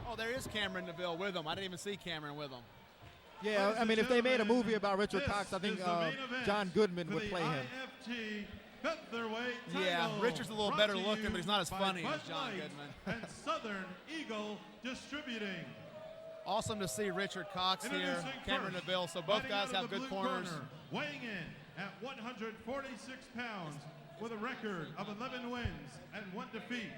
Oh, there is Cameron Neville with him. I didn't even see Cameron with him. Yeah, I mean, if they made a movie about Richard Cox, I think John Goodman would play him. IFT Featherweight title, Yeah, Richard's a little better looking, but he's not as funny as John Light Goodman. And Southern Eagle Distributing. Awesome to see Richard Cox here, Cameron Neville. So both guys have good corners. Weighing in at 146 pounds with a record of 11 wins and 1 defeat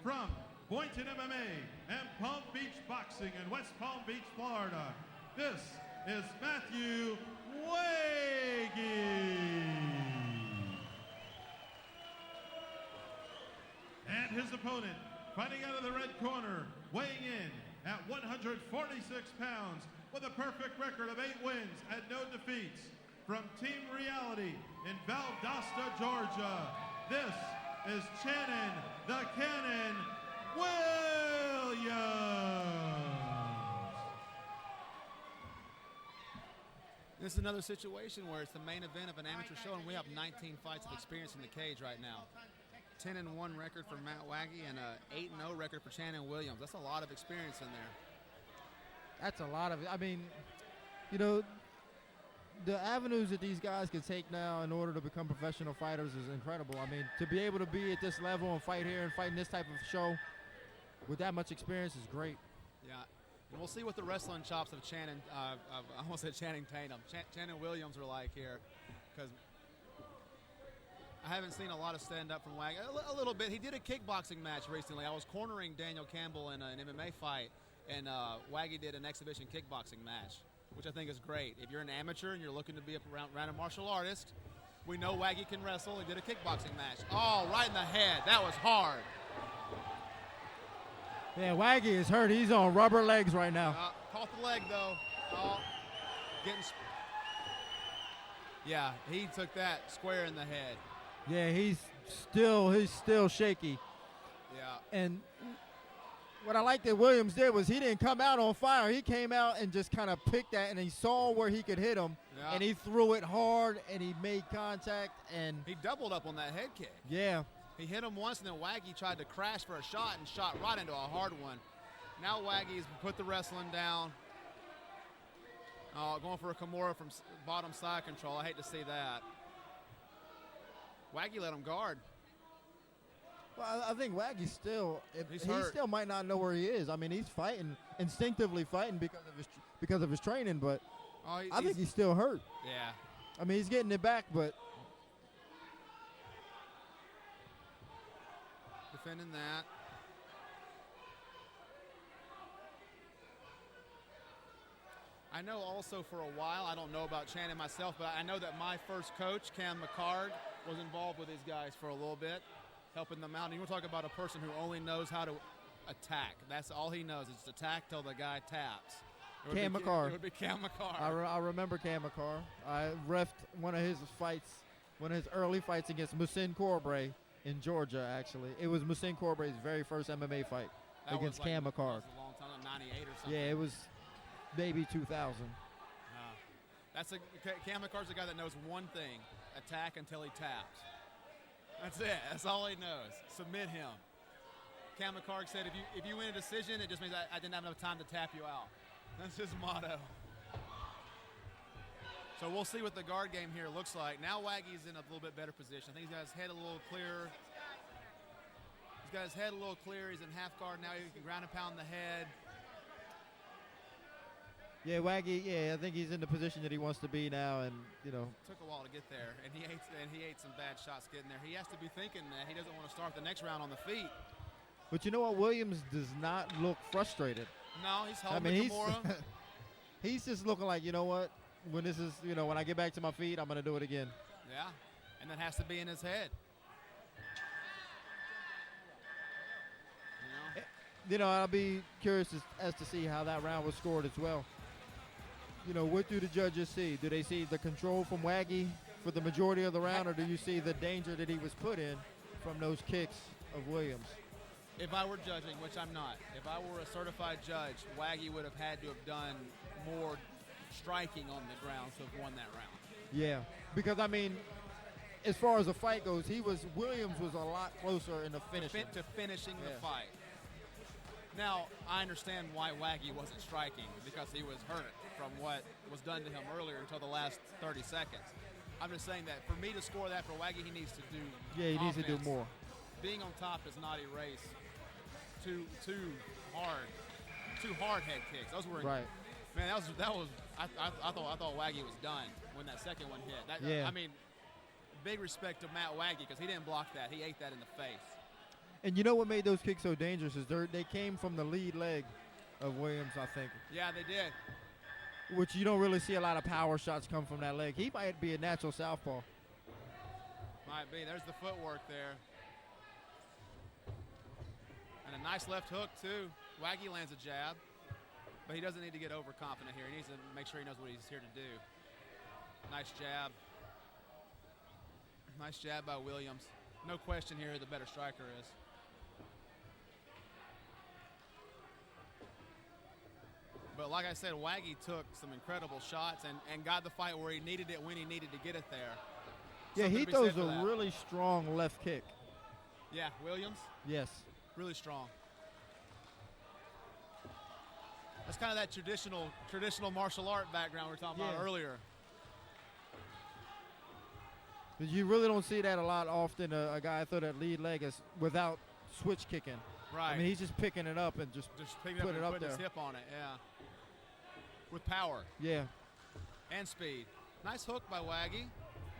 from Boynton MMA and Palm Beach Boxing in West Palm Beach, Florida. This is Matthew Wagy. And his opponent, fighting out of the red corner, weighing in at 146 pounds with a perfect record of 8 wins and no defeats from Team Reality in Valdosta, Georgia. This is Channin the Cannon Williams. This is another situation where it's the main event of an amateur show, and we have 19 fights of experience in the cage right now. 10-1 record for Matt Wagy and a 8-0 record for Channin Williams. That's a lot of experience in there. That's a lot of it. I mean, you know, the avenues that these guys can take now in order to become professional fighters is incredible. I mean, to be able to be at this level and fight here and fight in this type of show with that much experience is great. Yeah, and we'll see what the wrestling chops of Channin, I almost said Channing Tatum, Channin Williams are like here, because I haven't seen a lot of stand-up from Wagy. A little bit. He did a kickboxing match recently. I was cornering Daniel Campbell in an MMA fight, and Wagy did an exhibition kickboxing match, which I think is great. If you're an amateur and you're looking to be a random martial artist, we know Wagy can wrestle. He did a kickboxing match. Oh, right in the head. That was hard. Yeah, Wagy is hurt. He's on rubber legs right now. Caught the leg, though. Oh, yeah, he took that square in the head. Yeah, he's still shaky. Yeah. And what I like that Williams did was he didn't come out on fire. He came out and just kind of picked that, and he saw where he could hit him, and he threw it hard, and he made contact. And he doubled up on that head kick. Yeah. He hit him once, and then Wagy tried to crash for a shot and shot right into a hard one. Now Waggy's put the wrestling down. Oh, going for a Kimura from bottom side control. I hate to see that. Wagy let him guard. Well, I think Waggy still, he hurt. still might not know where he is. I mean, he's fighting, instinctively fighting because of his training, but I think he's still hurt. Yeah. I mean, he's getting it back, but defending that. I know also for a while, I don't know about Channin myself, but I know that my first coach, Cam McCard, was involved with these guys for a little bit, helping them out. And you want to talk about a person who only knows how to attack. That's all he knows, is just attack till the guy taps. Cam McCard. It would be Cam McCard. I remember Cam McCard. I refed one of his fights, one of his early fights against Musin Corbray in Georgia, actually. It was Musin Corbray's very first MMA fight against Cam McCard. That was a long time, 98 or something. Yeah, it was maybe 2000. Cam McCard's the guy that knows one thing: attack until he taps. That's it. That's all he knows. Submit him. Cam McCard said, if you win a decision, it just means I didn't have enough time to tap you out. That's his motto. So we'll see what the guard game here looks like. Now Waggy's in a little bit better position. I think he's got his head a little clearer. He's got his head a little clearer. He's in half guard now. He can ground and pound the head. Yeah, Wagy. Yeah, I think he's in the position that he wants to be now, and you know. It took a while to get there, and he ate some bad shots getting there. He has to be thinking that he doesn't want to start the next round on the feet. But you know what? Williams does not look frustrated. No, he's holding the Kimura. He's just looking like, you know what? When this is, you know, when I get back to my feet, I'm going to do it again. Yeah, and that has to be in his head. You know, I'll be curious as to see how that round was scored as well. You know, what do the judges see? Do they see the control from Wagy for the majority of the round, or do you see the danger that he was put in from those kicks of Williams? If I were judging, which I'm not, if I were a certified judge, Wagy would have had to have done more striking on the ground to have won that round. Yeah, because I mean, as far as the fight goes, Williams was a lot closer in the finish. To finishing the fight. Now, I understand why Wagy wasn't striking, because he was hurt from what was done to him earlier until the last 30 seconds. I'm just saying that for me to score that for Wagy, he needs to do Yeah, he needs to do offense. more. Being on top does not erase too hard head kicks. Those were Right. Man, that was. I thought Wagy was done when that second one hit. Yeah. I mean, big respect to Matt Wagy because he didn't block that. He ate that in the face. And you know what made those kicks so dangerous is they came from the lead leg of Williams, I think, Yeah, they did. which you don't really see a lot of power shots come from that leg. He might be a natural southpaw. Might be. There's the footwork there. And a nice left hook, too. Wagy lands a jab. But he doesn't need to get overconfident here. He needs to make sure he knows what he's here to do. Nice jab. Nice jab by Williams. No question here who the better striker is. But like I said, Wagy took some incredible shots and got the fight where he needed it when he needed to get it there. Yeah, Something he to be throws said for a that. really strong left kick. Yeah, Williams, Yes. really strong. That's kind of that traditional martial art background we were talking about Yeah. earlier. 'Cause you really don't see that a lot often, a guy throw that lead leg is without switch kicking. Right. I mean, he's just picking it up and just picking put up it and up putting his there. hip on it, yeah. With power yeah. and speed. Nice hook by Wagy.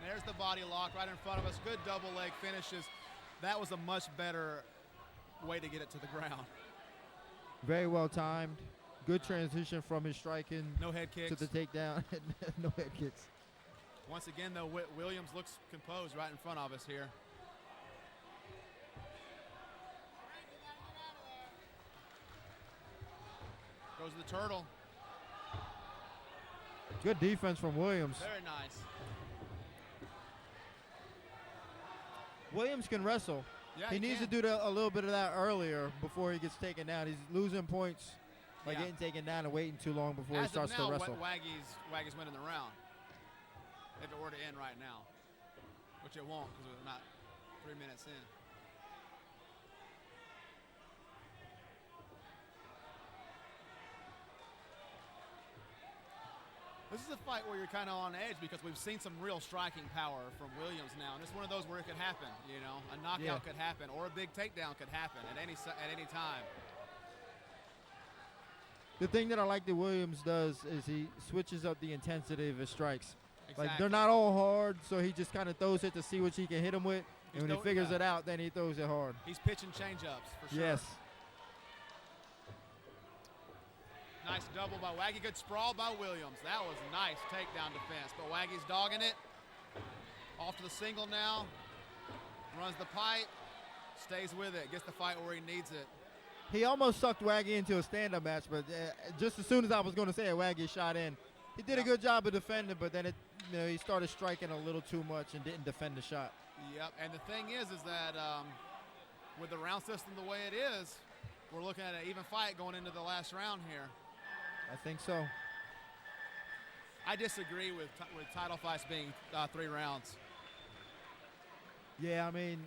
There's the body lock right in front of us. Good double leg finishes. That was a much better way to get it to the ground. Very well timed. Good transition from his striking No head to kicks. the takedown. No head kicks. Once again, though, Williams looks composed right in front of us here. Goes the turtle. Good defense from Williams. Very nice. Williams can wrestle. Yeah, he needs can. to do a little bit of that earlier before he gets taken down. He's losing points by Yeah. getting taken down and waiting too long before he As starts of now, to wrestle. Wagy's winning the round. If it were to end right now, which it won't because we're not 3 minutes in. This is a fight where you're kind of on edge because we've seen some real striking power from Williams now, and it's one of those where it could happen. You know, a knockout could happen, or a big takedown could happen at any time. The thing that I like that Williams does is he switches up the intensity of his strikes. Exactly. Like, they're not all hard, so he just kind of throws it to see what he can hit him with. And when he figures it out, then he throws it hard. He's pitching change-ups for sure. Yes. Nice double by Wagy. Good sprawl by Williams. That was nice takedown defense. But Waggy's dogging it. Off to the single now. Runs the pipe. Stays with it. Gets the fight where he needs it. He almost sucked Wagy into a stand-up match, but just as soon as I was going to say it, Wagy shot in. He did a good job of defending, but then he started striking a little too much and didn't defend the shot. Yep. And the thing is that with the round system the way it is, we're looking at an even fight going into the last round here. I think so. I disagree with title fights being 3 rounds. Yeah, I mean,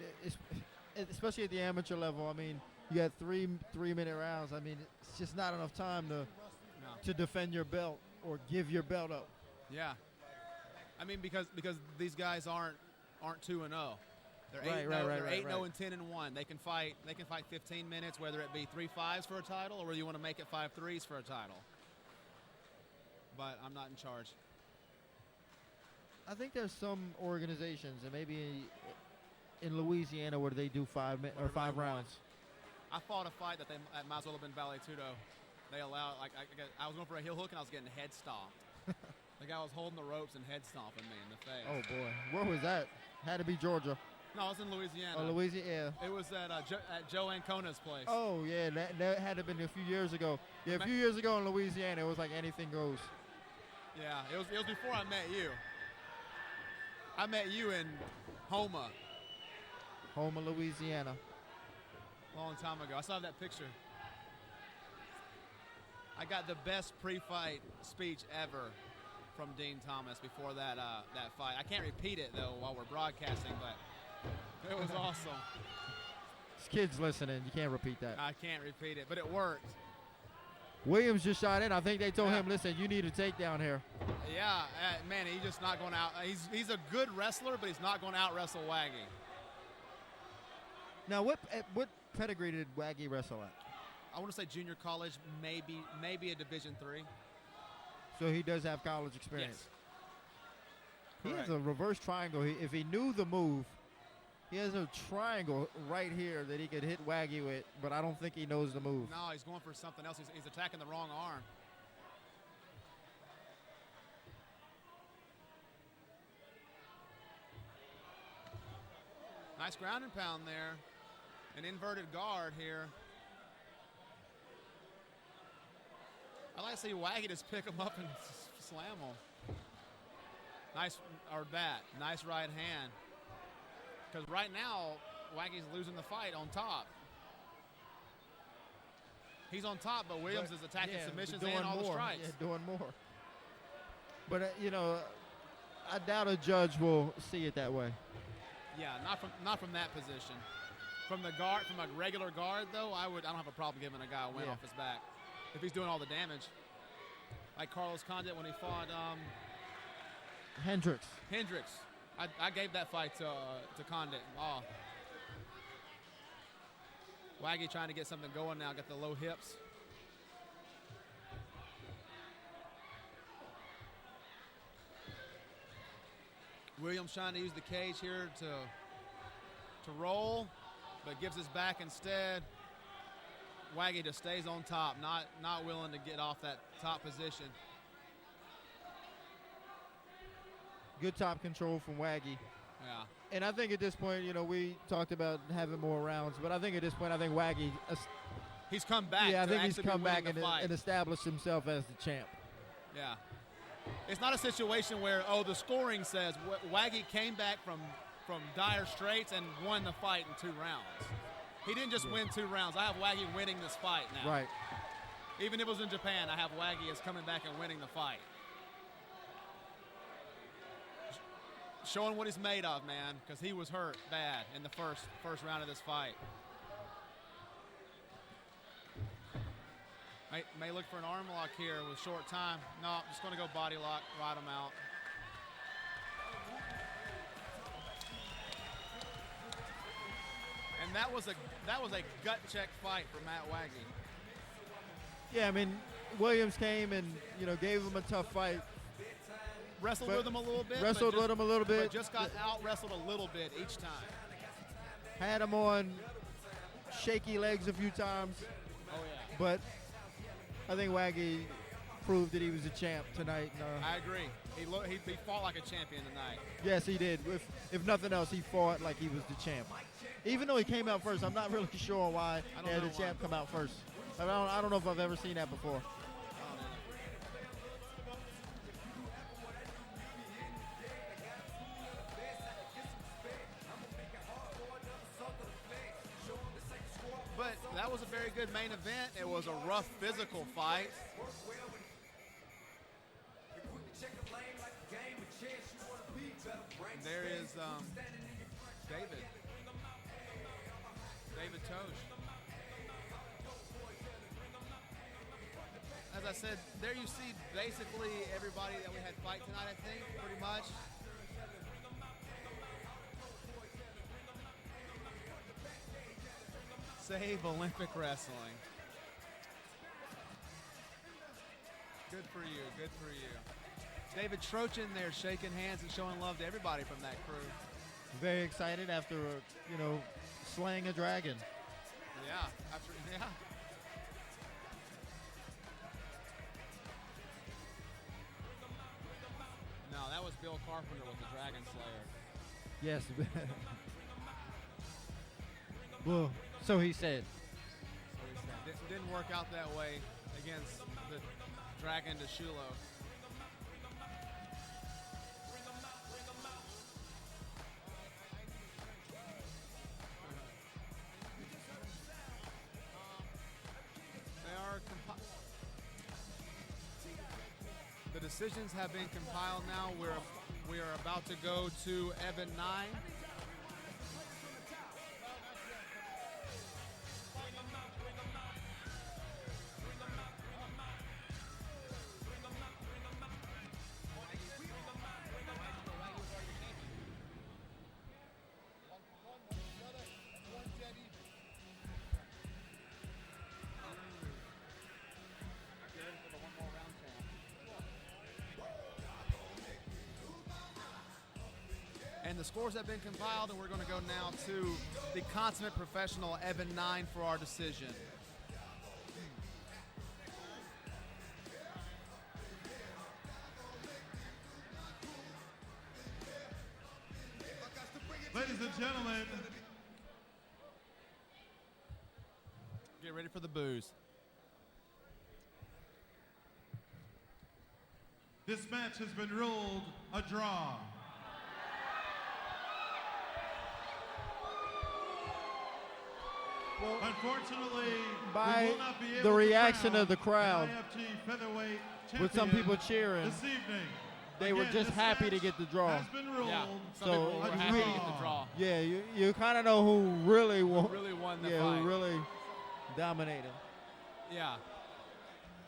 especially at the amateur level, I mean, you got 3-minute rounds. I mean, it's just not enough time to defend your belt or give your belt up. Yeah. I mean, because these guys aren't 2-0. They're 8-0. They're 8-0 and 10-1. They can fight 15 minutes, whether it be 3-5s for a title or whether you want to make it 5-3s for a title. But I'm not in charge. I think there's some organizations, and maybe in Louisiana, where they do 5 rounds. I fought a fight that might as well have been Vale Tudo. They allowed, I was going for a heel hook and I was getting head stomped. The guy was holding the ropes and head stomping me in the face. Oh boy, where was that? Had to be Georgia. No, I was in Louisiana. Oh, Louisiana. It was at Joe Ancona's place. Oh yeah, that had to have been a few years ago. Yeah, a few years ago in Louisiana, it was like anything goes. Yeah, it was before I met you. I met you in Houma. Houma, Louisiana. A long time ago. I still have that picture. I got the best pre-fight speech ever from Dean Thomas before that fight. I can't repeat it though while we're broadcasting, but it was awesome. kids listening. You can't repeat that. I can't repeat it, but it worked. Williams just shot in. I think they told Yeah. him, listen, you need a takedown here. Yeah, man, he's just not going out. He's a good wrestler, but he's not going to out wrestle Wagy. Now, what pedigree did Wagy wrestle at? I want to say junior college, maybe a Division III. So he does have college experience. Yes. He has Correct. a reverse triangle. If he knew the move, he has a triangle right here that he could hit Wagy with, but I don't think he knows the move. No, he's going for something else. He's attacking the wrong arm. Nice ground and pound there. An inverted guard here. I like to see Wagy just pick him up and slam him. Nice right hand. Because right now, Wagy's losing the fight on top. He's on top, but Williams is attacking submissions and all the strikes. Yeah, doing more. But, I doubt a judge will see it that way. Yeah, not from that position. From the guard, from a regular guard though, I don't have a problem giving a guy a win off his back if he's doing all the damage. Like Carlos Condit when he fought Hendricks. I gave that fight to Condit. Oh. Wagy trying to get something going now, got the low hips. Williams trying to use the cage here to roll, but gives his back instead. Wagy just stays on top, not willing to get off that top position. Good top control from Wagy. Yeah. And I think at this point, we talked about having more rounds, but I think at this point, Wagy, he's come back. yeah, I think he's actually come be winning back the fight. and established himself as the champ. Yeah. It's not a situation where, the scoring says Wagy came back from dire straits and won the fight in 2 rounds. He didn't just win 2 rounds. I have Wagy winning this fight now. Right. Even if it was in Japan, I have Wagy as coming back and winning the fight. Showing what he's made of, man, because he was hurt bad in the first round of this fight. May look for an arm lock here with short time. No, I'm just going to go body lock, ride him out. And that was a gut check fight for Matt Wagy. Yeah, Williams came and, gave him a tough fight. Wrestled with him a little bit. But just got out-wrestled a little bit each time. Had him on shaky legs a few times. Oh, yeah. But I think Wagy proved that he was a champ tonight. I agree. He fought like a champion tonight. Yes, he did. If nothing else, he fought like he was the champ. Even though he came out first, I'm not really sure why they had the champ come out first. I don't know if I've ever seen that before. But that was a very good main event. It was a rough physical fight. There is David Tosh. As I said, there you see basically everybody that we had fight tonight, I think, pretty much. Save Olympic wrestling. Good for you, good for you. David Trochin there shaking hands and showing love to everybody from that crew. Very excited after, slaying a dragon. Yeah. No, that was Bill Carpenter with the Dragon Slayer. Yes. Well, so he said. Didn't work out that way against the Dragon de Shulo. The decisions have been compiled now. We are about to go to Evan 9. the scores have been compiled, and we're going to go now to the consummate professional Evan 9 for our decision. Ladies and gentlemen, get ready for the boos. this match has been ruled a draw. Well, Unfortunately, by we will not be able the to reaction crown of the crowd, an IFG Featherweight with some champion people cheering, this evening. they were Again, just this happy to match get the draw. has been ruled Yeah, some So, people were a happy to get draw. the draw. Yeah, you kind of know who really won. Really won the Yeah, fight. who really dominated. Yeah.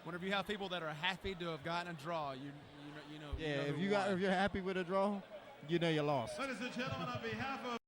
Whenever you have people that are happy to have gotten a draw, you know. Yeah, who won. if you're happy with a draw, you know you lost. Ladies and gentlemen, on behalf of